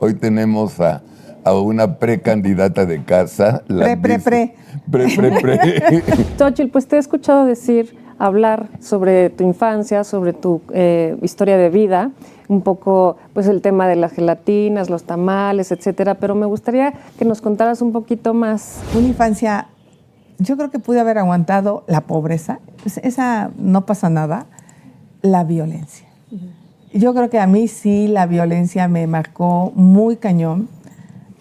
Hoy tenemos a una precandidata de casa. Pre. Xochitl, pues te he escuchado hablar sobre tu infancia, sobre tu historia de vida, un poco pues el tema de las gelatinas, los tamales, etcétera, pero me gustaría que nos contaras un poquito más. Una infancia, yo creo que pude haber aguantado la pobreza, pues esa no pasa nada, la violencia. Yo creo que a mí sí la violencia me marcó muy cañón,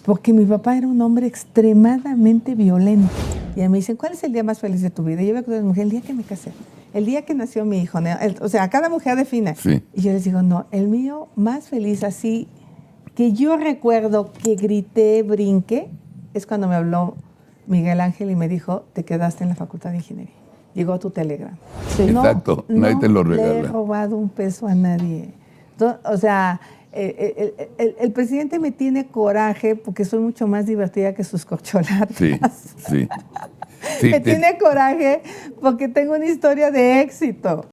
porque mi papá era un hombre extremadamente violento. Y a mí me dicen, ¿cuál es el día más feliz de tu vida? Y yo veo que mujer, el día que me casé, el día que nació mi hijo. O sea, cada mujer define. Sí. Y yo les digo, no, el mío más feliz, así que yo recuerdo que grité, brinqué, es cuando me habló Miguel Ángel y me dijo, te quedaste en la Facultad de Ingeniería. Llegó tu telegrama. Sí. Exacto, nadie te lo regala. No le he robado un peso a nadie. O sea, el presidente me tiene coraje porque soy mucho más divertida que sus corcholatas. Sí. Me tiene coraje porque tengo una historia de éxito.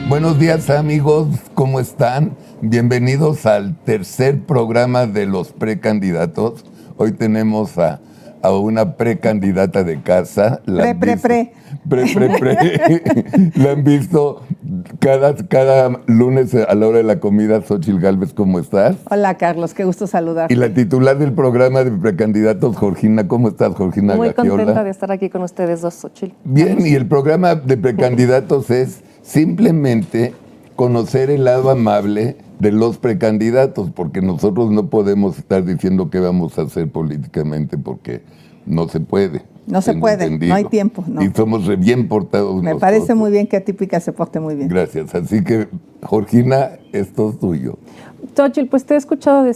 Buenos días, amigos, ¿cómo están? Bienvenidos al tercer programa de los precandidatos. Hoy tenemos a una precandidata de casa. Pre. La han visto cada lunes a la hora de la comida. Xochitl Gálvez, ¿cómo estás? Hola, Carlos, qué gusto saludarte. Y la titular del programa de precandidatos, Georgina. ¿Cómo estás, Georgina Muy Gagiola? contenta de estar aquí con ustedes dos, Xochitl. Bien, y el programa de precandidatos es simplemente conocer el lado amable de los precandidatos, porque nosotros no podemos estar diciendo qué vamos a hacer políticamente, porque no se puede. No se puede, no hay tiempo. No. Y somos bien portados Me nosotros. parece muy bien que Atípica se porte muy bien. Gracias. Así que, Georgina, esto es tuyo. Xochitl, pues te he escuchado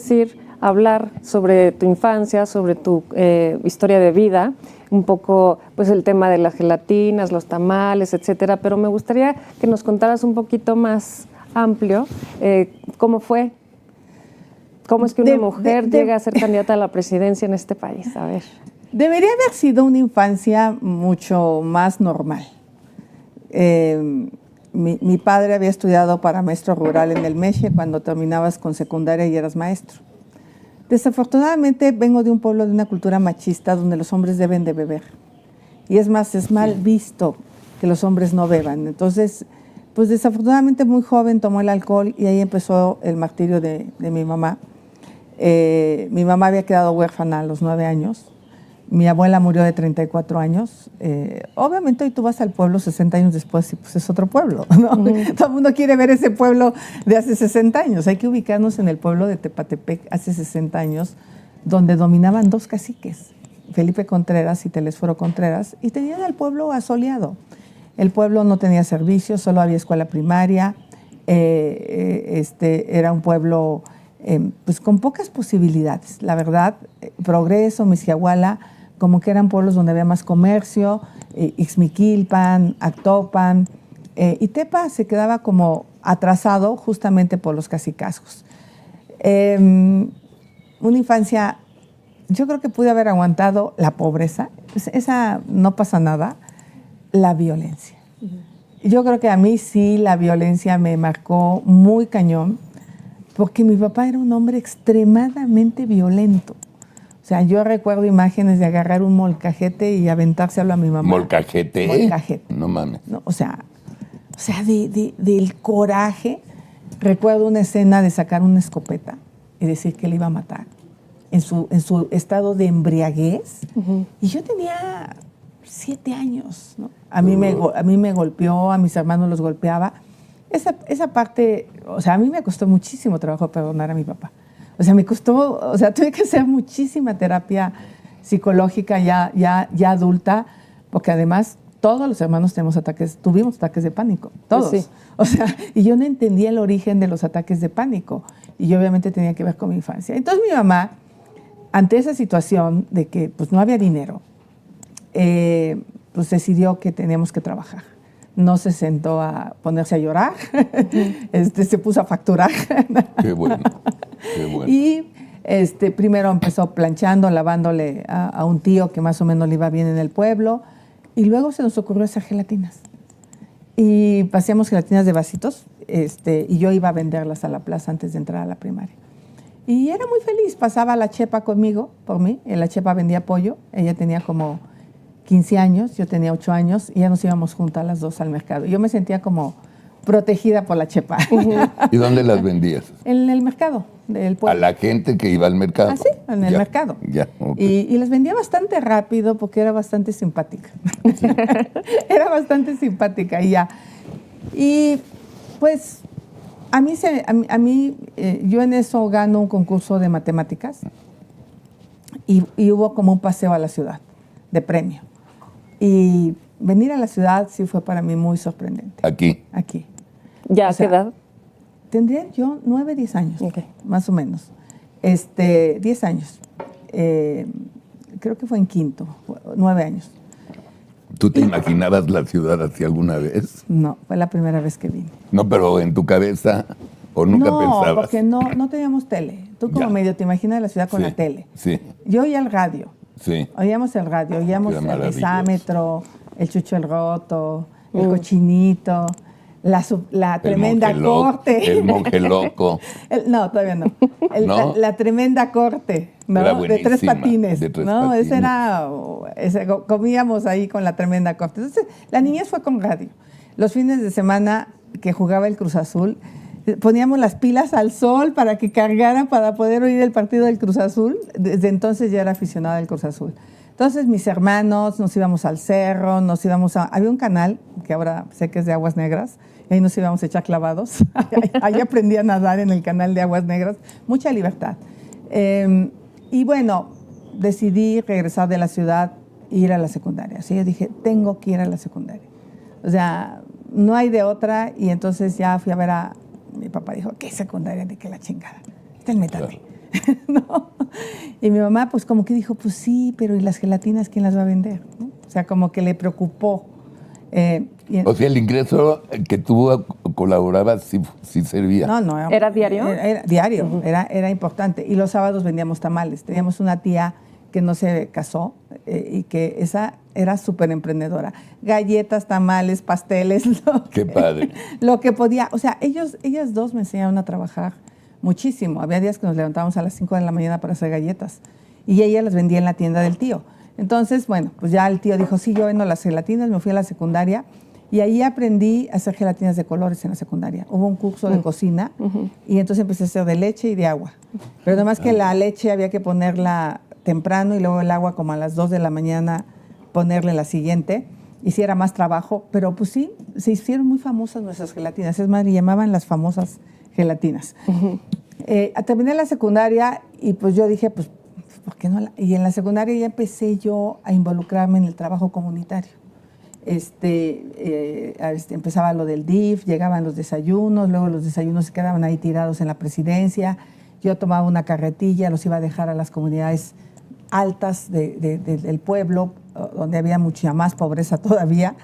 hablar sobre tu infancia, sobre tu historia de vida, un poco pues el tema de las gelatinas, los tamales, etcétera, pero me gustaría que nos contaras un poquito más amplio cómo fue, cómo es que una mujer llega a ser candidata a la presidencia en este país. A ver. Debería haber sido una infancia mucho más normal. Mi padre había estudiado para maestro rural en el Meche cuando terminabas con secundaria y eras maestro. Desafortunadamente vengo de un pueblo de una cultura machista donde los hombres deben de beber. Y es más, es mal visto que los hombres no beban. Entonces, pues desafortunadamente muy joven tomó el alcohol y ahí empezó el martirio de mi mamá. Mi mamá había quedado huérfana a los 9 años. Mi abuela murió de 34 años. Obviamente hoy tú vas al pueblo 60 años después y pues es otro pueblo, ¿no? Todo el mundo quiere ver ese pueblo de hace 60 años. Hay que ubicarnos en el pueblo de Tepatepec hace 60 años, donde dominaban 2 caciques, Felipe Contreras y Telésforo Contreras, y tenían al pueblo asoleado. El pueblo no tenía servicios, solo había escuela primaria. Era un pueblo pues con pocas posibilidades. La verdad, Progreso, Mixquiahuala, como que eran pueblos donde había más comercio, Ixmiquilpan, Actopan, y Tepa se quedaba como atrasado justamente por los cacicazgos. Una infancia, yo creo que pude haber aguantado la pobreza, esa no pasa nada, la violencia. Yo creo que a mí sí la violencia me marcó muy cañón, porque mi papá era un hombre extremadamente violento. O sea, yo recuerdo imágenes de agarrar un molcajete y aventárselo a mi mamá. ¿Molcajete? Molcajete. No mames. No, o sea del coraje. Recuerdo una escena de sacar una escopeta y decir que le iba a matar en su estado de embriaguez. Y yo tenía 7 años, ¿no? A mí me golpeó, a mis hermanos los golpeaba. Esa parte, o sea, a mí me costó muchísimo trabajo perdonar a mi papá. O sea, tuve que hacer muchísima terapia psicológica ya adulta, porque además todos los hermanos tuvimos ataques de pánico, todos. Sí. O sea, y yo no entendía el origen de los ataques de pánico, y yo obviamente tenía que ver con mi infancia. Entonces mi mamá, ante esa situación de que pues no había dinero, pues decidió que teníamos que trabajar. No se sentó a ponerse a llorar, se puso a facturar. Qué bueno, qué bueno. Y primero empezó planchando, lavándole a un tío que más o menos le iba bien en el pueblo, y luego se nos ocurrió hacer gelatinas. y hacíamos gelatinas de vasitos, y yo iba a venderlas a la plaza antes de entrar a la primaria. Y era muy feliz, pasaba la chepa conmigo, por mí, la chepa vendía pollo, ella tenía como 15 años, yo tenía 8 años, y ya nos íbamos juntas las dos al mercado. Yo me sentía como protegida por la chepa. ¿Y dónde las vendías? En el mercado del pueblo. A la gente que iba al mercado. Ah, sí, en el mercado. Ya, okay. Y las vendía bastante rápido porque era bastante simpática. Era bastante simpática y ya. Y pues a mí yo en eso gano un concurso de matemáticas y hubo como un paseo a la ciudad de premio. Y venir a la ciudad sí fue para mí muy sorprendente. Aquí. Aquí. ¿Ya O a sea, qué edad? Tendría yo 9, 10 años, Okay. más o menos. 10 años. Creo que fue en quinto, 9 años. ¿Tú te imaginabas la ciudad así alguna vez? No, fue la primera vez que vine. No, pero en tu cabeza, ¿o nunca pensabas? No, porque no teníamos tele. Tú como Ya. medio te imaginas la ciudad con Sí, la tele. Sí, Yo oía el radio. sí. Oíamos el radio, oíamos Qué el maravilloso. exámetro, el Chucho el Roto, el Cochinito, la tremenda corte. El monje loco. No, todavía no. ¿No? La tremenda corte, ¿no? Era De 3 buenísima, patines. de 3 ¿no? patines. Comíamos ahí con la tremenda corte. Entonces, la niñez fue con radio. Los fines de semana que jugaba el Cruz Azul, poníamos las pilas al sol para que cargaran para poder oír el partido del Cruz Azul. Desde entonces ya era aficionada del Cruz Azul. Entonces mis hermanos nos íbamos al cerro, había un canal que ahora sé que es de Aguas Negras, y ahí nos íbamos a echar clavados. Ahí aprendí a nadar en el canal de Aguas Negras. Mucha libertad. Y bueno, decidí regresar de la ciudad e ir a la secundaria. Así yo dije, tengo que ir a la secundaria. O sea, no hay de otra. Y entonces ya fui a ver a mi papá. Dijo, ¿qué secundaria? ¿De qué la chingada? Métame. ¿No? Y mi mamá pues como que dijo, pues sí, pero ¿y las gelatinas quién las va a vender? ¿No? O sea, como que le preocupó. O sea, el ingreso que tú colaborabas sí servía. No. ¿Era diario? Era diario, era importante. Y los sábados vendíamos tamales. Teníamos una tía que no se casó y que esa era súper emprendedora. Galletas, tamales, pasteles. Qué padre. Lo que podía. O sea, ellas dos me enseñaron a trabajar muchísimo. Había días que nos levantábamos a las 5 de la mañana para hacer galletas. Y ella las vendía en la tienda del tío. Entonces, bueno, pues ya el tío dijo, sí, yo vendo las gelatinas, me fui a la secundaria y ahí aprendí a hacer gelatinas de colores en la secundaria. Hubo un curso de cocina y entonces empecé a hacer de leche y de agua. Pero además que la leche había que ponerla temprano y luego el agua como a las 2 de la mañana ponerle la siguiente. Y sí era más trabajo, pero pues sí, se hicieron muy famosas nuestras gelatinas. Es más, le llamaban las famosas gelatinas. Terminé la secundaria y pues yo dije, pues, ¿por qué no? Y en la secundaria ya empecé yo a involucrarme en el trabajo comunitario. Empezaba lo del DIF, llegaban los desayunos, luego los desayunos se quedaban ahí tirados en la presidencia. Yo tomaba una carretilla, los iba a dejar a las comunidades altas del pueblo, donde había mucha más pobreza todavía.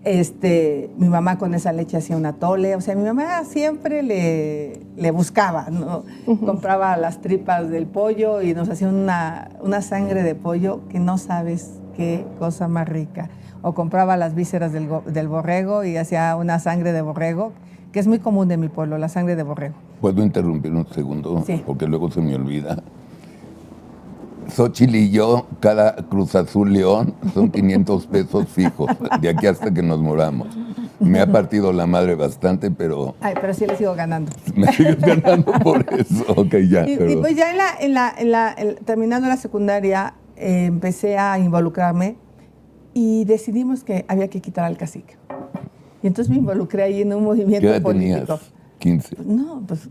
Mi mamá con esa leche hacía un atole, o sea, mi mamá siempre le buscaba, ¿no? Compraba las tripas del pollo y nos hacía una sangre de pollo que no sabes qué cosa más rica. O compraba las vísceras del borrego y hacía una sangre de borrego, que es muy común de mi pueblo, la sangre de borrego. ¿Puedo interrumpir un segundo? Sí. Porque luego se me olvida. Xochitl y yo, cada Cruz Azul León, son 500 pesos fijos, de aquí hasta que nos moramos. Me ha partido la madre bastante, pero Ay, pero sí le sigo ganando. me sigues ganando por eso. Ok, ya. Y pues ya terminando la secundaria, empecé a involucrarme y decidimos que había que quitar al cacique. Y entonces me involucré ahí en un ¿Qué movimiento edad político. tenías? 15. No, pues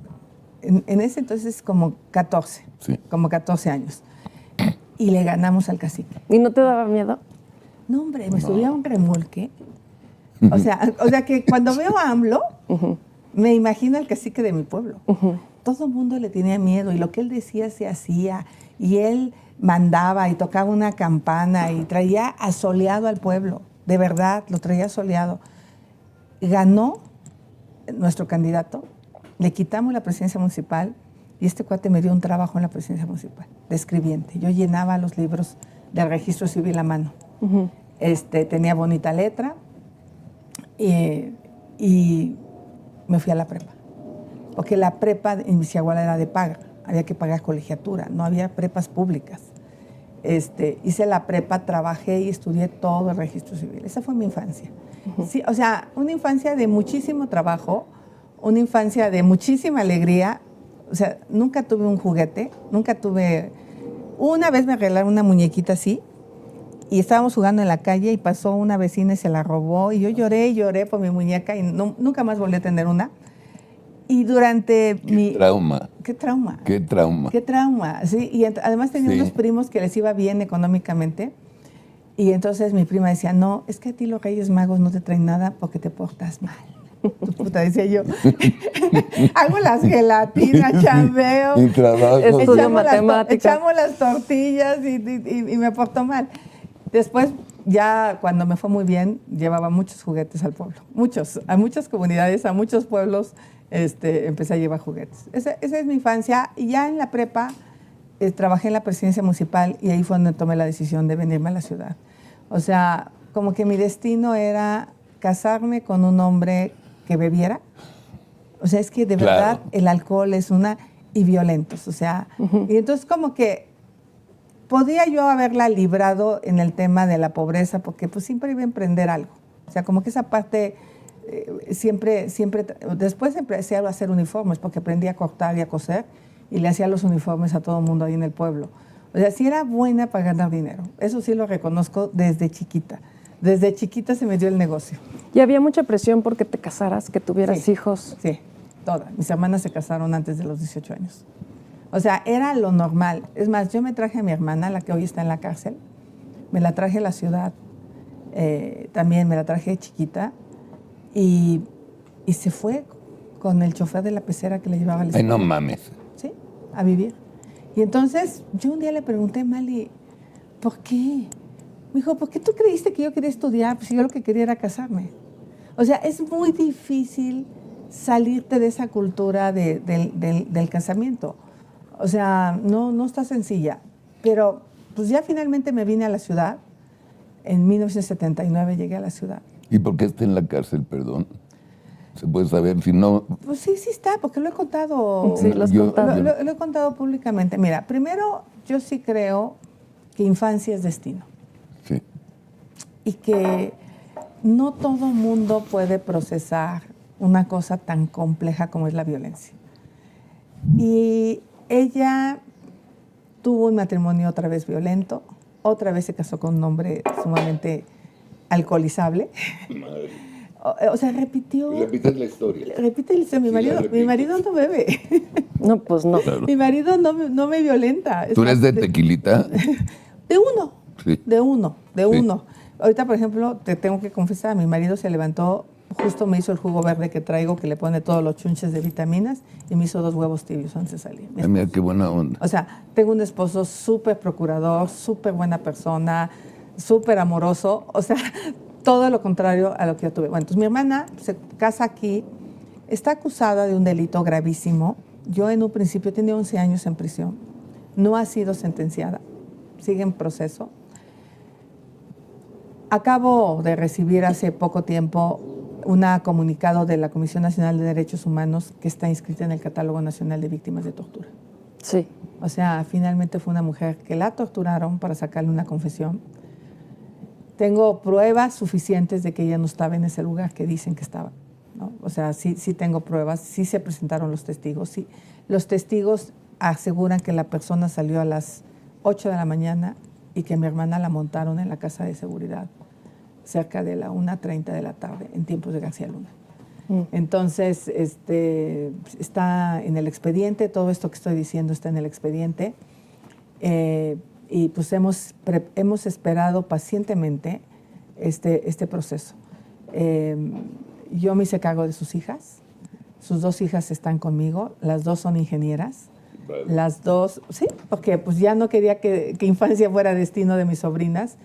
en ese entonces como 14, Sí. como 14 años. Y le ganamos al cacique. ¿Y no te daba miedo? No, hombre, me subí a un remolque. O sea que cuando veo a AMLO, me imagino al cacique de mi pueblo. Todo el mundo le tenía miedo y lo que él decía se hacía. Y él mandaba y tocaba una campana y traía asoleado al pueblo. De verdad, lo traía asoleado. Ganó nuestro candidato, le quitamos la presidencia municipal y este cuate me dio un trabajo en la presidencia municipal, de escribiente. Yo llenaba los libros del registro civil a mano. Tenía bonita letra y me fui a la prepa. Porque la prepa en Misiahuala era de paga, había que pagar colegiatura, no había prepas públicas. Hice la prepa, trabajé y estudié todo el registro civil. Esa fue mi infancia. Sí, o sea, una infancia de muchísimo trabajo, una infancia de muchísima alegría. O sea, nunca tuve un juguete, nunca tuve... Una vez me regalaron una muñequita así y estábamos jugando en la calle y pasó una vecina y se la robó y yo lloré y lloré por mi muñeca y nunca más volví a tener una. Y durante mi... Trauma. ¿Qué trauma? Qué trauma. Qué trauma, sí. Y además tenía Sí. unos primos que les iba bien económicamente. Y entonces mi prima decía, no, es que a ti los Reyes Magos no te traen nada porque te portas mal. Tu puta, decía yo. Hago las gelatinas, chambeo. Y trabajo. Estudio matemáticas. Echamos las tortillas y me porto mal. Después, ya cuando me fue muy bien, llevaba muchos juguetes al pueblo. Muchos, a muchas comunidades, a muchos pueblos, empecé a llevar juguetes. Esa es mi infancia. Y ya en la prepa trabajé en la presidencia municipal y ahí fue donde tomé la decisión de venirme a la ciudad. O sea, como que mi destino era casarme con un hombre que bebiera. O sea, es que de Claro. verdad el alcohol es y violentos. O sea, y entonces como que podía yo haberla librado en el tema de la pobreza porque pues siempre iba a emprender algo. O sea, como que esa parte siempre, después empecé a hacer uniformes porque aprendí a cortar y a coser y le hacía los uniformes a todo el mundo ahí en el pueblo. O sea, sí era buena para ganar dinero. Eso sí lo reconozco desde chiquita. Desde chiquita se me dio el negocio. ¿Y había mucha presión porque te casaras, que tuvieras Sí. hijos? Sí, todas. Mis hermanas se casaron antes de los 18 años. O sea, era lo normal. Es más, yo me traje a mi hermana, la que hoy está en la cárcel, me la traje a la ciudad, también me la traje de chiquita, y se fue con el chofer de la pecera que le llevaba a la Ay, escuela. no mames. Sí, a vivir. Y entonces yo un día le pregunté, Mali, ¿por qué? Me dijo, ¿por qué tú creíste que yo quería estudiar? Pues yo lo que quería era casarme. O sea, es muy difícil salirte de esa cultura del casamiento. O sea, no está sencilla. Pero pues ya finalmente me vine a la ciudad. En 1979 llegué a la ciudad. ¿Y por qué está en la cárcel, perdón? Se puede saber, si no... Pues sí está, porque lo he contado. Sí, lo has Yo- contado. Lo he contado públicamente. Mira, primero, yo sí creo que infancia es destino. Sí. Y que no todo mundo puede procesar una cosa tan compleja como es la violencia. Y ella tuvo un matrimonio otra vez violento, otra vez se casó con un hombre sumamente alcoholizable. O sea, repitió. Repites la historia. Repite el Sí, la mi marido no bebe. No, pues no. Claro. Mi marido no me violenta. Es ¿Tú eres más, de tequilita? de uno. Sí. De uno. Sí. Ahorita, por ejemplo, te tengo que confesar, mi marido se levantó, justo me hizo el jugo verde que traigo, que le pone todos los chunches de vitaminas, y me hizo 2 huevos tibios antes de salir. Ay, mira, qué buena onda. O sea, tengo un esposo súper procurador, súper buena persona, súper amoroso. O sea, todo lo contrario a lo que yo tuve. Bueno, entonces mi hermana se casa aquí, está acusada de un delito gravísimo. Yo en un principio tenía 11 años en prisión. No ha sido sentenciada, sigue en proceso. Acabo de recibir hace poco tiempo un comunicado de la Comisión Nacional de Derechos Humanos que está inscrita en el Catálogo Nacional de Víctimas de Tortura. Sí. O sea, finalmente fue una mujer que la torturaron para sacarle una confesión. Tengo pruebas suficientes de que ella no estaba en ese lugar que dicen que estaba, ¿no? O sea, sí tengo pruebas, sí se presentaron los testigos. Sí. Los testigos aseguran que la persona salió a las 8 de la mañana y que mi hermana la montaron en la casa de seguridad cerca de la 1:30 de la tarde, en tiempos de García Luna. Entonces, está en el expediente, todo esto que estoy diciendo está en el expediente, y pues hemos esperado pacientemente este proceso. Yo me hice cargo de sus hijas, sus 2 hijas están conmigo, las 2 son ingenieras, las 2, sí, porque pues ya no quería que infancia fuera destino de mis sobrinas,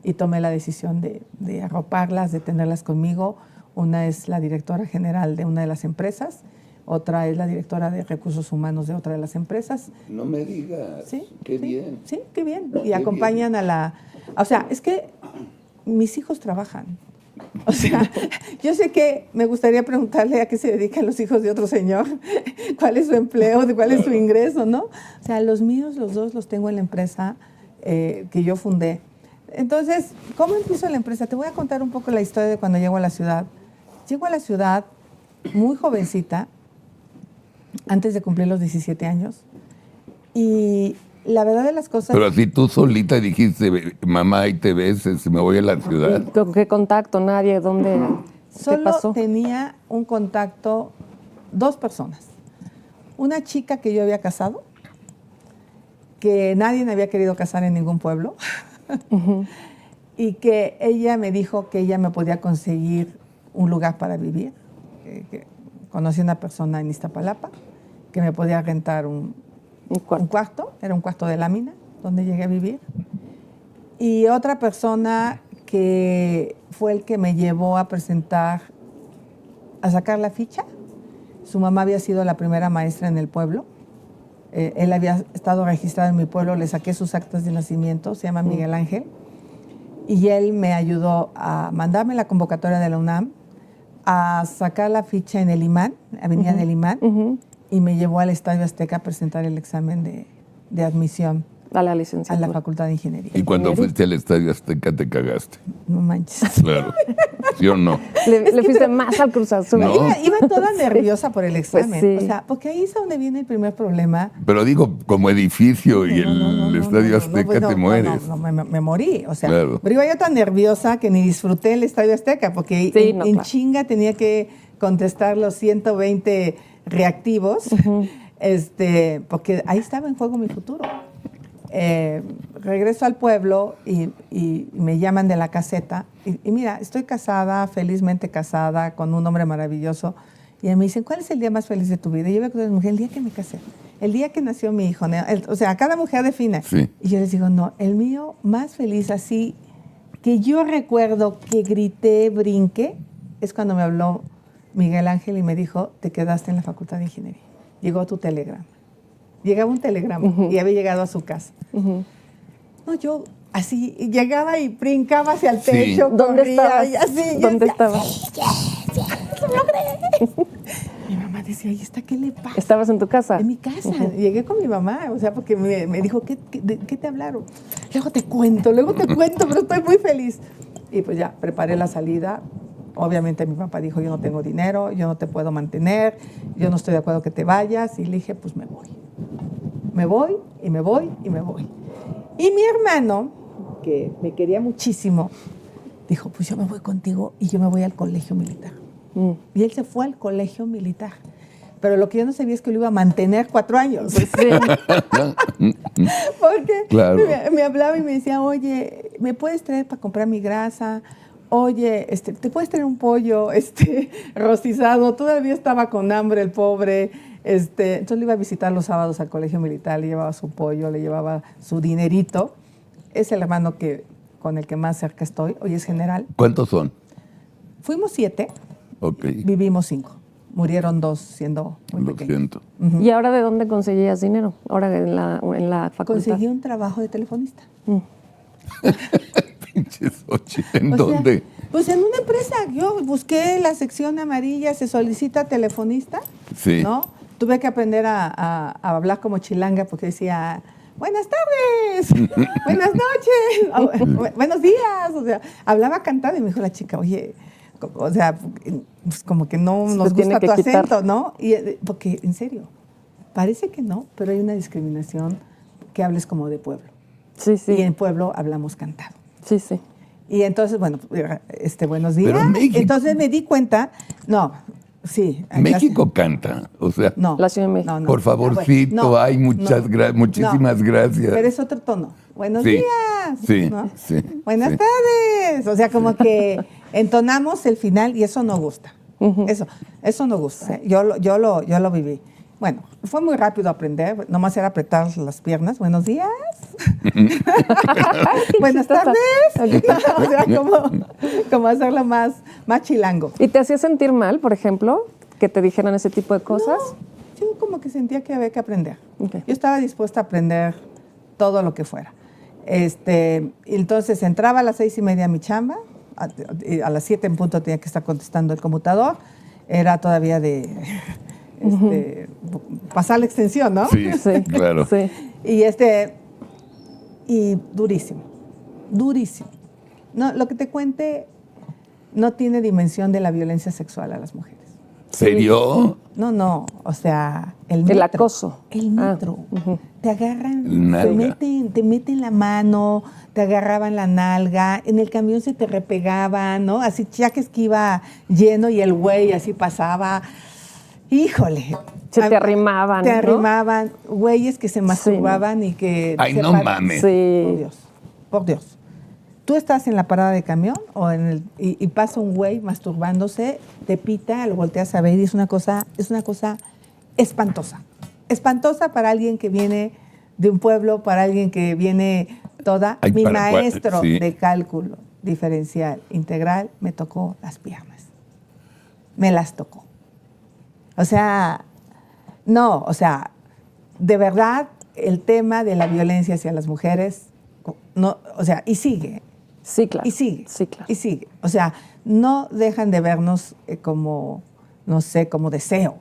y tomé la decisión de arroparlas, de tenerlas conmigo. Una es la directora general de una de las empresas, otra es la directora de recursos humanos de otra de las empresas. No me digas. Sí, Qué sí, bien. Sí, qué bien. Y Qué acompañan a la... O sea, es que mis hijos trabajan. O sea, yo sé que me gustaría preguntarle a qué se dedican los hijos de otro señor, cuál es su empleo, cuál es su ingreso, ¿no? O sea, los míos, los dos, los tengo en la empresa que yo fundé. Entonces, ¿cómo empiezo la empresa? Te voy a contar un poco la historia de cuando llego a la ciudad. Llego a la ciudad muy jovencita, antes de cumplir los 17 años, y la verdad de las cosas... Pero así tú solita dijiste, mamá, ahí te ves, me voy a la ciudad. ¿Con qué contacto? Nadie, ¿dónde? ¿Qué Solo pasó? tenía un contacto, 2 personas. Una chica que yo había casado, que nadie me había querido casar en ningún pueblo, y que ella me dijo que ella me podía conseguir un lugar para vivir. Que conocí a una persona en Iztapalapa que me podía rentar un cuarto, era un cuarto de lámina, donde llegué a vivir. Y otra persona que fue el que me llevó a presentar, a sacar la ficha. Su mamá había sido la primera maestra en el pueblo. Él había estado registrado en mi pueblo, le saqué sus actas de nacimiento, se llama Miguel Ángel. Y él me ayudó a mandarme la convocatoria de la UNAM, a sacar la ficha en el Imán, Avenida del Imán, y me llevó al Estadio Azteca a presentar el examen de admisión A la a licenciatura. la Facultad de Ingeniería. Y cuando fuiste al Estadio Azteca te cagaste. No manches. Claro. ¿Sí o no? Le fuiste más al Cruz Azul. No. Iba toda nerviosa por el examen. sí. O sea, porque ahí es donde viene el primer problema. Pero digo, como edificio y el Estadio Azteca te mueres. No, me morí. O sea, Claro. pero iba yo tan nerviosa que ni disfruté el Estadio Azteca, porque Sí, en claro. chinga tenía que contestar los 120 reactivos, porque ahí estaba en juego mi futuro. Regreso al pueblo y me llaman de la caseta y mira, estoy casada, felizmente casada con un hombre maravilloso, y me dicen, ¿cuál es el día más feliz de tu vida? Y yo voy con la mujer, el día que me casé, el día que nació mi hijo, o sea, cada mujer define. Sí. Y yo les digo, no, el mío más feliz, así que yo recuerdo que grité, brinqué, es cuando me habló Miguel Ángel y me dijo, te quedaste en la Facultad de Ingeniería, llegó tu telegrama. Llegaba un telegrama y había llegado a su casa. No, yo así llegaba y brincaba hacia el techo. ¿Dónde corría, estabas? y así, ¿Dónde yo decía, estabas? Sí, lo logré. Mi mamá decía, ¿y esta qué le pasa? ¿Estabas en tu casa? En mi casa. Llegué con mi mamá, o sea, porque me dijo, ¿qué te hablaron? Luego te cuento, pero estoy muy feliz. Y pues ya, preparé la salida. Obviamente mi papá dijo, yo no tengo dinero, yo no te puedo mantener, yo no estoy de acuerdo que te vayas. Y le dije, pues me voy. Me voy, y me voy, y me voy. Y mi hermano, que me quería muchísimo, dijo, pues yo me voy contigo y yo me voy al colegio militar. Y él se fue al colegio militar. Pero lo que yo no sabía es que lo iba a mantener 4 años. Sí. Porque Claro. me hablaba y me decía, oye, ¿me puedes traer para comprar mi grasa? Oye, ¿te puedes traer un pollo rostizado? Todavía estaba con hambre el pobre. Entonces le iba a visitar los sábados al colegio militar, le llevaba su pollo, le llevaba su dinerito. Es el hermano con el que más cerca estoy, hoy es general. ¿Cuántos son? Fuimos 7, Ok. vivimos 5. Murieron 2 siendo muy Lo pequeños. siento. ¿Y ahora de dónde conseguías dinero? Ahora en la facultad. Conseguí un trabajo de telefonista. Pinches ocho. ¿En O sea, dónde? Pues en una empresa. Yo busqué la sección amarilla, se solicita telefonista. Sí. ¿No? Tuve que aprender a hablar como chilanga porque decía, buenas tardes, buenas noches, buenos días. O sea, hablaba cantado y me dijo la chica, oye, o sea, pues como que no Se nos tiene gusta que tu quitar. acento, ¿no? Porque, en serio, parece que no, pero hay una discriminación que hables como de pueblo. Sí, sí. Y en pueblo hablamos cantado. Sí, sí. Y entonces, bueno, buenos días. Pero México- Entonces me di cuenta, sí. México canta. O sea, No. La Ciudad de México. por favorcito, hay muchísimas gracias. Pero es otro tono. Buenos Sí, días. sí, ¿no? sí, Buenas sí. tardes. O sea, como que entonamos el final y eso no gusta. Eso no gusta. ¿eh? Yo lo viví. Bueno, fue muy rápido aprender. Nomás era apretar las piernas. Buenos días. Buenas chistosa. tardes. No, o sea, como hacerlo más chilango. ¿Y te hacía sentir mal, por ejemplo, que te dijeran ese tipo de cosas? No, yo como que sentía que había que aprender. Ok. Yo estaba dispuesta a aprender todo lo que fuera. Entonces entraba a las 6:30 a mi chamba, a las 7 en punto tenía que estar contestando el computador, era todavía de pasar la extensión, ¿no? Sí, claro. Sí. Y durísimo, durísimo. No, lo que te cuente no tiene dimensión de la violencia sexual a las mujeres. ¿Serio? No, o sea, el El metro. acoso. El metro. Te agarran, Nalga. te meten la mano, te agarraban la nalga, en el camión se te repegaban, ¿no? Así, ya que es que iba lleno y el güey así pasaba. Híjole. Se te arrimaban, Te ¿no? arrimaban, güeyes que se masturbaban y que... Ay, se no paran. mames. Sí. Por Dios, por Dios. Tú estás en la parada de camión y pasa un güey masturbándose, te pita, lo volteas a ver y es una cosa espantosa. Espantosa para alguien que viene de un pueblo, para alguien que viene toda. Ay, Mi para maestro sí. de cálculo diferencial integral me tocó las piernas. Me las tocó. O sea, no, o sea, de verdad el tema de la violencia hacia las mujeres, no, o sea, y sigue. Sí, claro. Y sigue. Sí, claro. Y sigue. O sea, no dejan de vernos como, no sé, como deseo.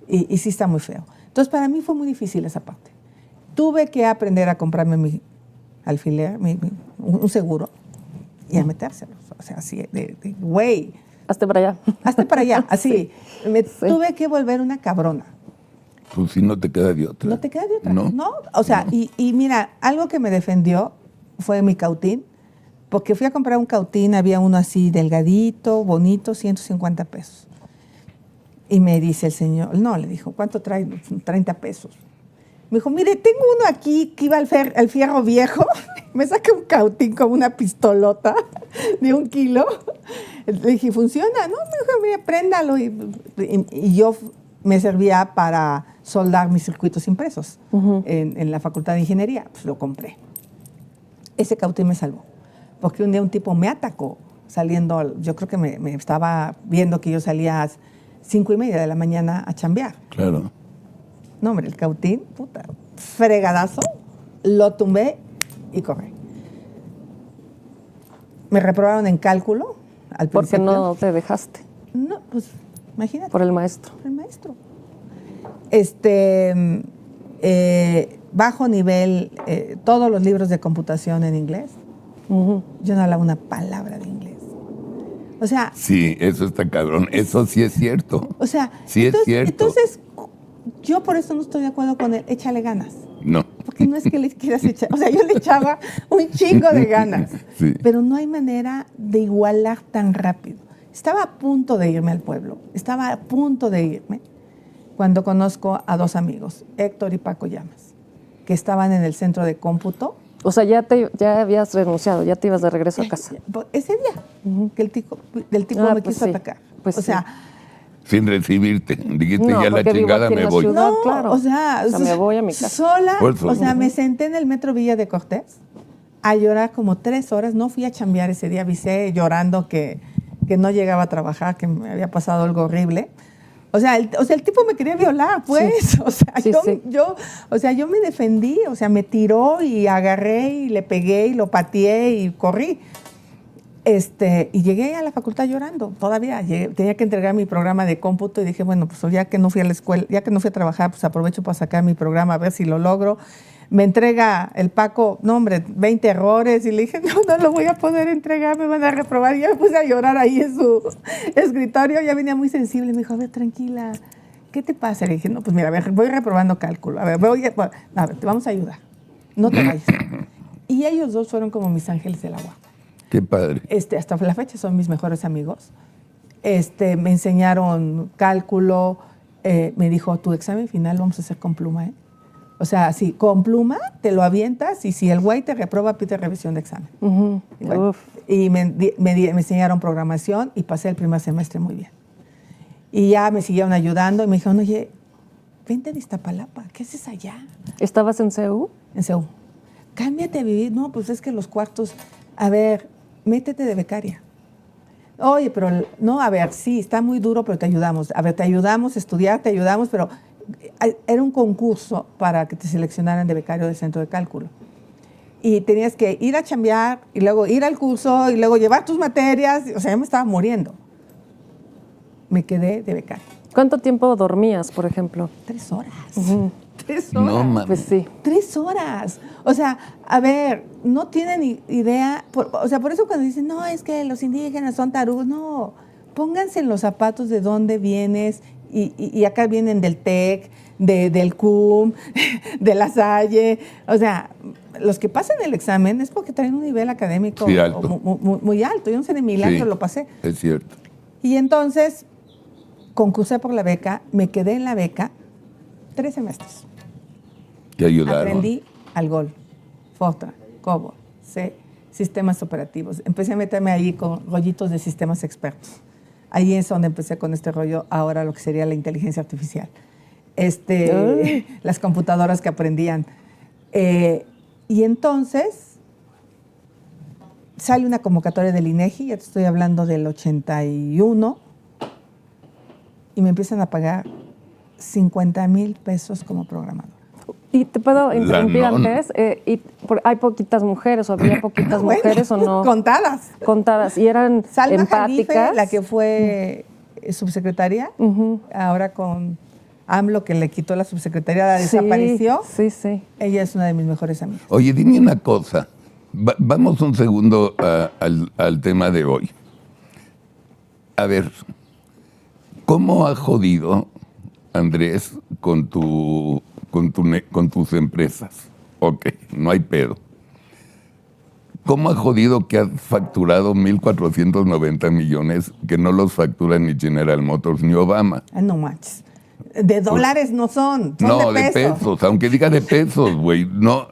Y sí está muy feo. Entonces, para mí fue muy difícil esa parte. Tuve que aprender a comprarme mi alfiler, un seguro, y a metérselo. O sea, así, de güey. Hazte para allá. Hazte para allá, así. Sí. Tuve que volver una cabrona. Pues si no te queda de otra. No te queda de otra. No. ¿No? O sea, y mira, algo que me defendió fue mi cautín, porque fui a comprar un cautín, había uno así delgadito, bonito, 150 pesos. Y me dice el señor, no, le dijo, ¿cuánto trae? 30 pesos. Me dijo, mire, tengo uno aquí que iba al fierro viejo. Me saca un cautín como una pistolota de 1 kilo. Le dije, ¿funciona? No, me dijo, mire, préndalo. Y yo me servía para soldar mis circuitos impresos en la Facultad de Ingeniería. Pues lo compré. Ese cautín me salvó. Porque un día un tipo me atacó saliendo, yo creo que me estaba viendo que yo salía a 5:30 de la mañana a chambear. Claro. No, hombre, el cautín, puta, fregadazo, lo tumbé y corrí. Me reprobaron en cálculo al Porque principio. no te dejaste. No, pues, imagínate. Por el maestro. El maestro. Bajo nivel, todos los libros de computación en inglés. Yo no hablaba una palabra de inglés. O sea, Sí, eso está cabrón. Eso sí es cierto. o sea, Sí es cierto. Entonces, yo por eso no estoy de acuerdo con él. Échale ganas. No. Porque no es que le quieras echar, o sea, yo le echaba un chingo de ganas, Sí. pero no hay manera de igualar tan rápido. Estaba a punto de irme al pueblo, estaba a punto de irme cuando conozco a 2 amigos, Héctor y Paco Llamas, que estaban en el centro de cómputo. O sea, ya habías renunciado, ya te ibas de regreso a casa. Ese día que el tipo Ah, me pues quiso sí, atacar. pues o sea, Sin recibirte. Dijiste No, ya la porque vivo chingada aquí en me la voy. ciudad. no, claro. o sea, me voy a mi casa. Sola, Por eso. o sea, me senté en el metro Villa de Cortés a llorar como 3 horas. No fui a chambear ese día, avisé llorando que no llegaba a trabajar, que me había pasado algo horrible. O sea, el tipo me quería violar, pues. Sí. O sea, Sí, sí. yo me defendí, o sea, me tiró y agarré y le pegué y lo pateé y corrí. Y llegué a la facultad llorando, todavía. Tenía que entregar mi programa de cómputo y dije, bueno, pues ya que no fui a la escuela, ya que no fui a trabajar, pues aprovecho para sacar mi programa a ver si lo logro. Me entrega el Paco, no hombre, 20 errores y le dije, no lo voy a poder entregar, me van a reprobar. Y ya me puse a llorar ahí en su escritorio, ya venía muy sensible. Me dijo, a ver, tranquila, ¿qué te pasa? Le dije, no, pues mira, a ver, voy reprobando cálculo, a ver, te vamos a ayudar, no te vayas. Y ellos 2 fueron como mis ángeles del agua. Qué padre. Hasta la fecha son mis mejores amigos. Me enseñaron cálculo, me dijo, tu examen final vamos a hacer con pluma, ¿eh? O sea, sí, con pluma te lo avientas y si el güey te reprueba, pide revisión de examen. Y, bueno, y me enseñaron programación y pasé el primer semestre muy bien. Y ya me siguieron ayudando y me dijeron, oye, vente de Iztapalapa, ¿qué haces allá? ¿Estabas en CEU? En CEU. Cámbiate a vivir. No, pues es que los cuartos, a ver, métete de becaria. Oye, pero no, a ver, sí, está muy duro, pero te ayudamos. A ver, te ayudamos a estudiar, te ayudamos, pero era un concurso para que te seleccionaran de becario del centro de cálculo. y tenías que ir a chambear y luego ir al curso y luego llevar tus materias. O sea, yo me estaba muriendo. Me quedé de becaria. ¿Cuánto tiempo dormías, por ejemplo? 3 horas. Ujú. 3 horas. No, mames. Pues sí. 3 horas. O sea, a ver, no tienen idea. O sea, por eso cuando dicen, no, es que los indígenas son tarugos. No, pónganse en los zapatos de dónde vienes. Y acá vienen del TEC, del CUM, de la Salle. O sea, los que pasan el examen es porque traen un nivel académico Sí, alto. muy alto. Yo no sé de milagro Sí, lo pasé. es cierto. Y entonces concursé por la beca, me quedé en la beca 3 semestres. Te ayudaron. Aprendí Algol, Fortran, COBOL, C, sistemas operativos. Empecé a meterme ahí con rollitos de sistemas expertos. Ahí es donde empecé con este rollo, ahora lo que sería la inteligencia artificial. Las computadoras que aprendían. Y entonces sale una convocatoria del INEGI, ya te estoy hablando del 81, y me empiezan a pagar 50,000 pesos como programador. Y te puedo interrumpir La antes. ¿Hay poquitas mujeres o había poquitas mujeres o no? Contadas. Contadas. ¿Y eran Salma Jalife, empáticas? la que fue subsecretaria, ahora con AMLO, que le quitó la subsecretaría, la desapareció. Sí, sí. Ella es una de mis mejores amigas. Oye, dime una cosa. Vamos un segundo al tema de hoy. A ver, ¿cómo ha jodido Andrés con tus empresas? Ok, no hay pedo. ¿Cómo ha jodido que has facturado 1,490 millones que no los factura ni General Motors ni Obama? Ah, no manches. De dólares no son No, de de pesos. pesos, aunque diga de pesos, güey. No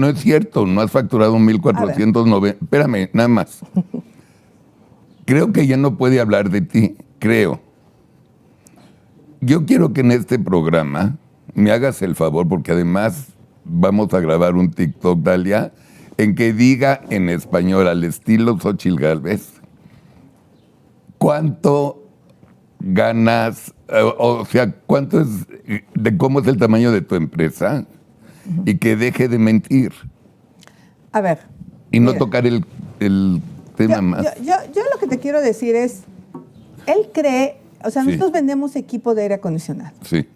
es cierto, no has facturado 1,490. Espérame, nada más. Creo que ya no puede hablar de ti, creo. Yo quiero que en este programa me hagas el favor, porque además vamos a grabar un TikTok, Dalia, en que diga en español, al estilo Xóchitl Gálvez, cuánto ganas, o sea, cuánto es, de cómo es el tamaño de tu empresa, y que deje de mentir A ver. y no mira, tocar el tema más. Yo lo que te quiero decir es, él cree, o sea, Sí. nosotros vendemos equipo de aire acondicionado. Sí,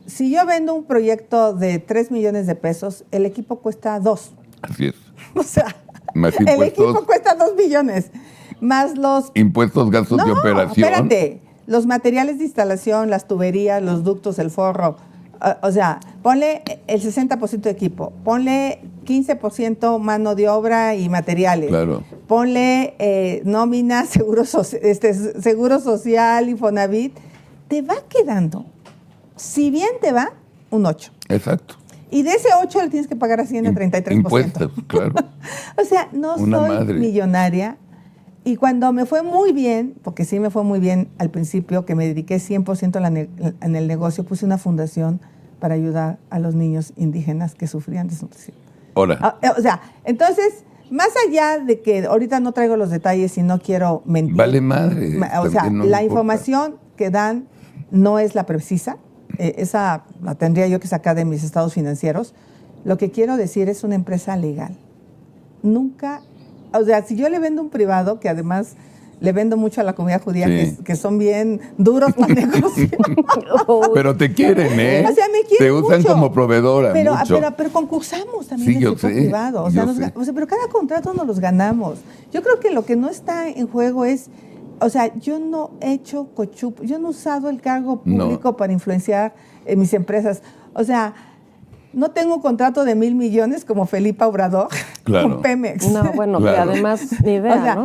Si yo vendo un proyecto de 3 millones de pesos, el equipo cuesta 2. así es. O sea, Más el impuestos. equipo cuesta 2 millones. Más los... Impuestos, gastos de operación. espérate. Los materiales de instalación, las tuberías, los ductos, el forro. O sea, ponle el 60% de equipo. Ponle 15% mano de obra y materiales. Claro. Ponle nómina, seguro social, Infonavit. Te va quedando, si bien te va, un 8. Exacto. Y de ese 8 le tienes que pagar a Hacienda 33%. Impuestos, claro. O sea, no Una soy madre. millonaria. Y cuando me fue muy bien, porque sí me fue muy bien al principio, que me dediqué 100% en el negocio, puse una fundación para ayudar a los niños indígenas que sufrían desnutrición. Ahora, O sea, entonces, más allá de que ahorita no traigo los detalles y no quiero mentir. vale madre. O sea, también no me la importa. información que dan no es la precisa. Esa la tendría yo que sacar de mis estados financieros. Lo que quiero decir es una empresa legal. Nunca, o sea, si yo le vendo un privado, que además le vendo mucho a la comunidad judía, Sí. que son bien duros para negociar. Pero te quieren, ¿eh? O sea, me quieren Te usan mucho. como proveedora mucho. Pero concursamos también Sí, en yo el sector sé, privado. O sea, yo sé. pero cada contrato nos los ganamos. Yo creo que lo que no está en juego es, o sea, yo no he hecho cochupo, yo no he usado el cargo público para influenciar en mis empresas. O sea, no tengo un contrato de 1,000 millones como Felipe Obrador Claro. con Pemex. No, bueno, Claro. que además ni idea, O sea,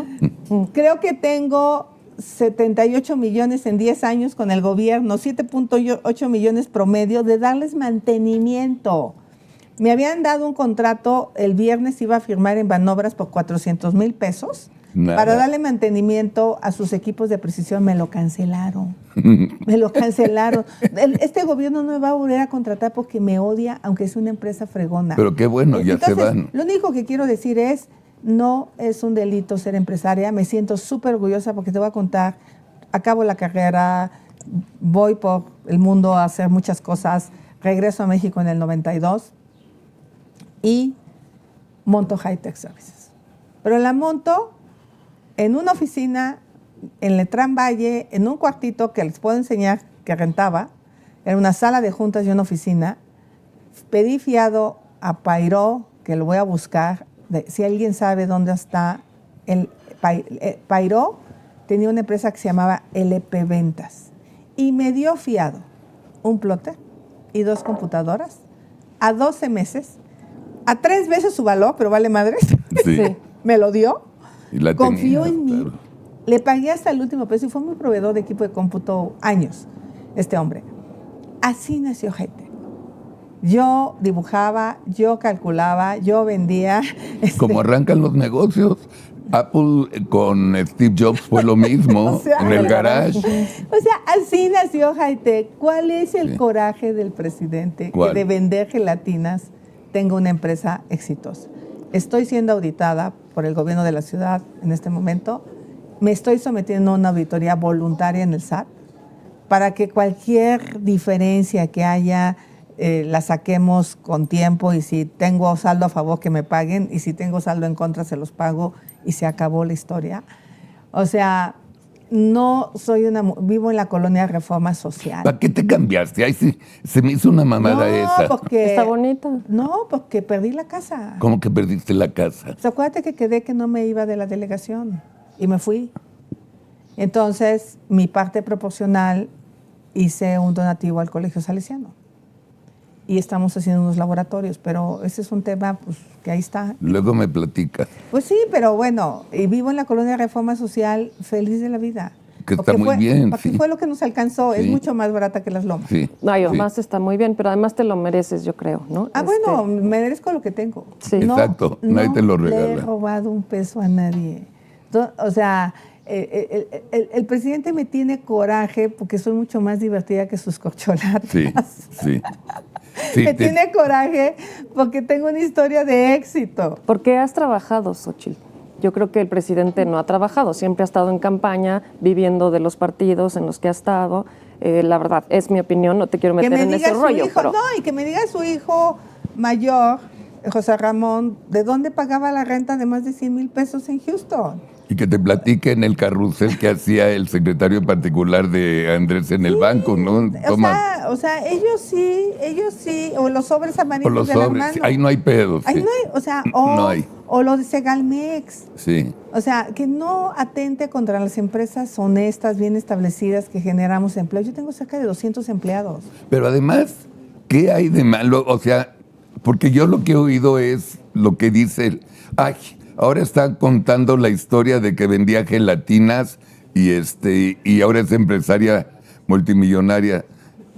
¿no? creo que tengo 78 millones en 10 años con el gobierno, 7.8 millones promedio de darles mantenimiento. Me habían dado un contrato, el viernes iba a firmar en Banobras por 400,000 pesos Nada. para darle mantenimiento a sus equipos de precisión. Me lo cancelaron. Me lo cancelaron. Este gobierno no me va a volver a contratar porque me odia, aunque es una empresa fregona. Pero qué bueno, ya se Entonces, van. lo único que quiero decir es, no es un delito ser empresaria. Me siento súper orgullosa porque te voy a contar, acabo la carrera, voy por el mundo a hacer muchas cosas, regreso a México en el 92 y monto High-Tech Services. Pero la monto en una oficina, en Letrán Valle, en un cuartito que les puedo enseñar que rentaba. Era una sala de juntas y una oficina. Pedí fiado a Pairó, que lo voy a buscar. Si alguien sabe dónde está. Pairó tenía una empresa que se llamaba LP Ventas. Y me dio fiado un plotter y 2 computadoras a 12 meses, a 3 veces su valor, pero vale madres. Sí. Sí. Me lo dio. Y la Confió tenía, en mí. claro. Le pagué hasta el último peso y fue mi proveedor de equipo de cómputo años, este hombre. Así nació High-Tech. Yo dibujaba, yo calculaba, yo vendía. Como arrancan los negocios. Apple con Steve Jobs fue lo mismo, O sea, en el garage. O sea, así nació High-Tech. ¿Cuál es el coraje del presidente ¿Cuál? que de vender gelatinas tenga una empresa exitosa? Estoy siendo auditada por el gobierno de la ciudad en este momento. Me estoy sometiendo a una auditoría voluntaria en el SAT para que cualquier diferencia que haya la saquemos con tiempo, y si tengo saldo a favor que me paguen y si tengo saldo en contra se los pago y se acabó la historia. O sea, no soy vivo en la colonia Reforma Social. ¿Para qué te cambiaste? Ay, sí, se me hizo una mamada esa. Porque, Está bonita. No, porque perdí la casa. ¿Cómo que perdiste la casa? O sea, acuérdate que quedé que no me iba de la delegación y me fui. Entonces, mi parte proporcional hice un donativo al Colegio Salesiano. Y estamos haciendo unos laboratorios, pero ese es un tema pues, que ahí está. Luego me platicas. Pues sí, pero bueno, y vivo en la colonia Reforma Social feliz de la vida. Que está muy bien, Porque sí. fue lo que nos alcanzó, es Sí. mucho más barata que las lomas. Sí. No, y sí. además está muy bien, pero además te lo mereces, yo creo, ¿no? Bueno, me merezco lo que tengo. Sí. Exacto, nadie te lo No le he regala. robado un peso a nadie. O sea, el presidente me tiene coraje porque soy mucho más divertida que sus corcholatas. Sí, sí. Sí, Me tiene coraje porque tengo una historia de éxito. ¿Por qué has trabajado, Xóchitl? Yo creo que el presidente no ha trabajado, siempre ha estado en campaña, viviendo de los partidos en los que ha estado. La verdad, es mi opinión, no te quiero meter en ese rollo. Hijo, no, y que me diga su hijo mayor, José Ramón, ¿de dónde pagaba la renta de más de 100,000 pesos en Houston? Y que te platique en el carrusel que hacía el secretario particular de Andrés en el banco, ¿no? O sea, ellos sí, o los sobres o amarillos los del sobres. hermano. Ahí no hay pedo. Ahí Sí. no hay, o sea, No hay. o lo de Segalmex. Sí. O sea, que no atente contra las empresas honestas, bien establecidas, que generamos empleo. Yo tengo cerca de 200 empleados. Pero además, ¿qué hay de malo? O sea, porque yo lo que he oído es lo que dice, ahora están contando la historia de que vendía gelatinas y ahora es empresaria multimillonaria.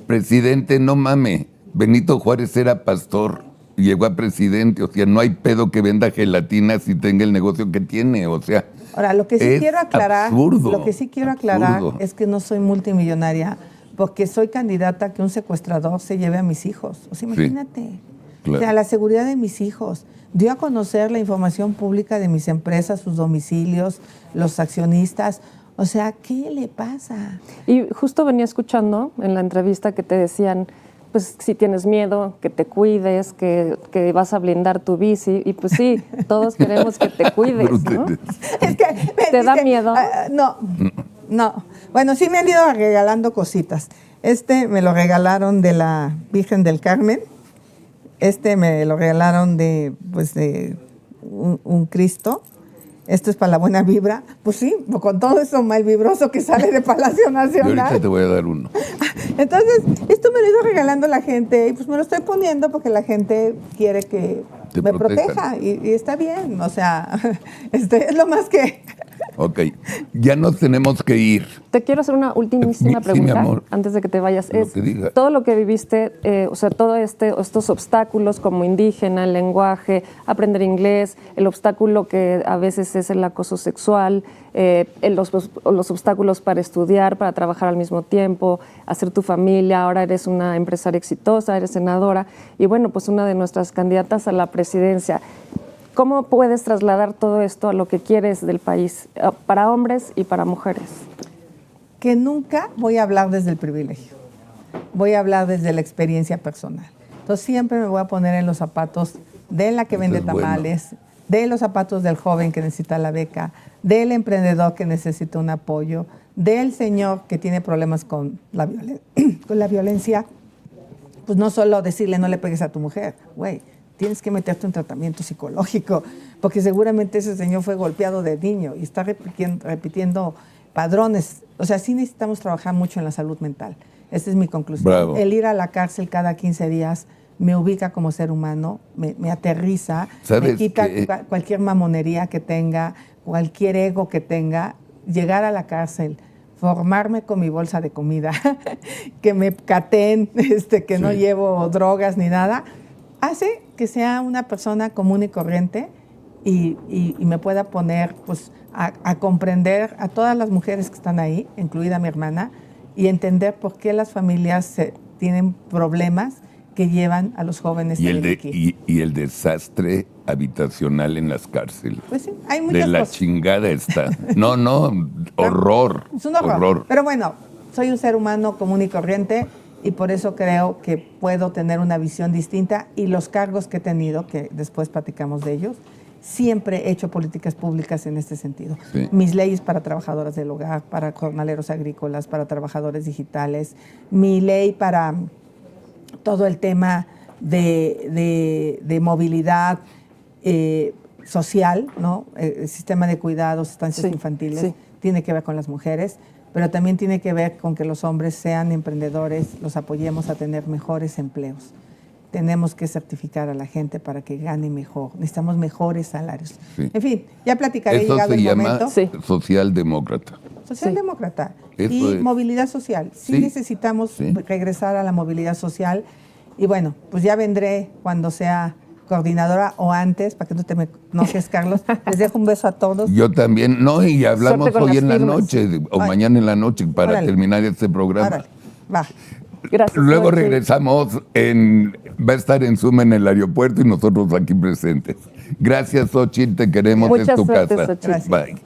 Presidente, no mame, Benito Juárez era pastor y llegó a presidente, o sea, no hay pedo que venda gelatinas y tenga el negocio que tiene, o sea. Ahora, lo que sí es quiero aclarar, absurdo, absurdo. Es que no soy multimillonaria porque soy candidata a que un secuestrador se lleve a mis hijos. O sea, imagínate. Sí, claro. O sea, la seguridad de mis hijos. Dio a conocer la información pública de mis empresas, sus domicilios, los accionistas. O sea, ¿qué le pasa? Y justo venía escuchando en la entrevista que te decían, pues si tienes miedo, que te cuides, que vas a blindar tu bici. Y pues sí, todos queremos que te cuides, ¿no? Es que ¿Te da miedo? No. Bueno, sí me han ido regalando cositas. Me lo regalaron de la Virgen del Carmen. Me lo regalaron de un Cristo. Esto es para la buena vibra. Pues sí, con todo eso mal vibroso que sale de Palacio Yo ahorita Nacional. te voy a dar uno. Entonces, esto me lo ha ido regalando la gente y pues me lo estoy poniendo porque la gente quiere que Te me protejan. proteja y está bien. O sea, es lo más que... Ok, ya nos tenemos que ir. Te quiero hacer una ultimísima Sí, mi pregunta amor. antes de que te vayas. Lo que diga. Todo lo que viviste, o sea, todos estos obstáculos como indígena, el lenguaje, aprender inglés, el obstáculo que a veces es el acoso sexual, los obstáculos para estudiar, para trabajar al mismo tiempo, hacer tu familia, ahora eres una empresaria exitosa, eres senadora y bueno, pues una de nuestras candidatas a la presidencia. ¿Cómo puedes trasladar todo esto a lo que quieres del país, para hombres y para mujeres? Que nunca voy a hablar desde el privilegio, voy a hablar desde la experiencia personal. Entonces siempre me voy a poner en los zapatos de la que vende Eso es bueno. tamales, de los zapatos del joven que necesita la beca, del emprendedor que necesita un apoyo, del señor que tiene problemas con la violencia. Pues no solo decirle no le pegues a tu mujer, güey, tienes que meterte en tratamiento psicológico, porque seguramente ese señor fue golpeado de niño y está repitiendo patrones. O sea, sí necesitamos trabajar mucho en la salud mental. Esa es mi conclusión. Bravo. El ir a la cárcel cada 15 días me ubica como ser humano, me aterriza, ¿Sabes me quita qué? cualquier mamonería que tenga, cualquier ego que tenga. Llegar a la cárcel, formarme con mi bolsa de comida, que me caten, que no Sí. llevo drogas ni nada, hace que sea una persona común y corriente y me pueda poner pues, a comprender a todas las mujeres que están ahí, incluida mi hermana, y entender por qué las familias tienen problemas que llevan a los jóvenes Y a el, vivir de, aquí. y el desastre habitacional en las cárceles. Pues sí, hay muchas De la cosas. chingada está. No, horror. Es un horror. Pero bueno, soy un ser humano común y corriente y por eso creo que puedo tener una visión distinta y los cargos que he tenido, que después platicamos de ellos, siempre he hecho políticas públicas en este sentido. Sí. Mis leyes para trabajadoras del hogar, para jornaleros agrícolas, para trabajadores digitales, mi ley para todo el tema de movilidad social, ¿no? El sistema de cuidados, estancias Sí, infantiles, sí. tiene que ver con las mujeres, pero también tiene que ver con que los hombres sean emprendedores, los apoyemos a tener mejores empleos. Tenemos que certificar a la gente para que gane mejor. Necesitamos mejores salarios. Sí. En fin, ya platicaré Eso llegado se el llama momento. Sí. socialdemócrata. Socialdemócrata. Eso Y es. movilidad social. Sí, Sí. necesitamos Sí. regresar a la movilidad social. Y bueno, pues ya vendré cuando sea coordinadora o antes, para que no te me enojes, Carlos. Les dejo un beso a todos. Yo también, no, y hablamos Suerte con hoy las en la firmas. noche o Órale. mañana en la noche para Órale. terminar este programa. Órale, va. Gracias. Luego Xochitl. regresamos, va a estar en Zoom en el aeropuerto y nosotros aquí presentes. Gracias, Xochitl, te queremos Mucha en tu suerte, casa. Xochitl. Gracias. Bye.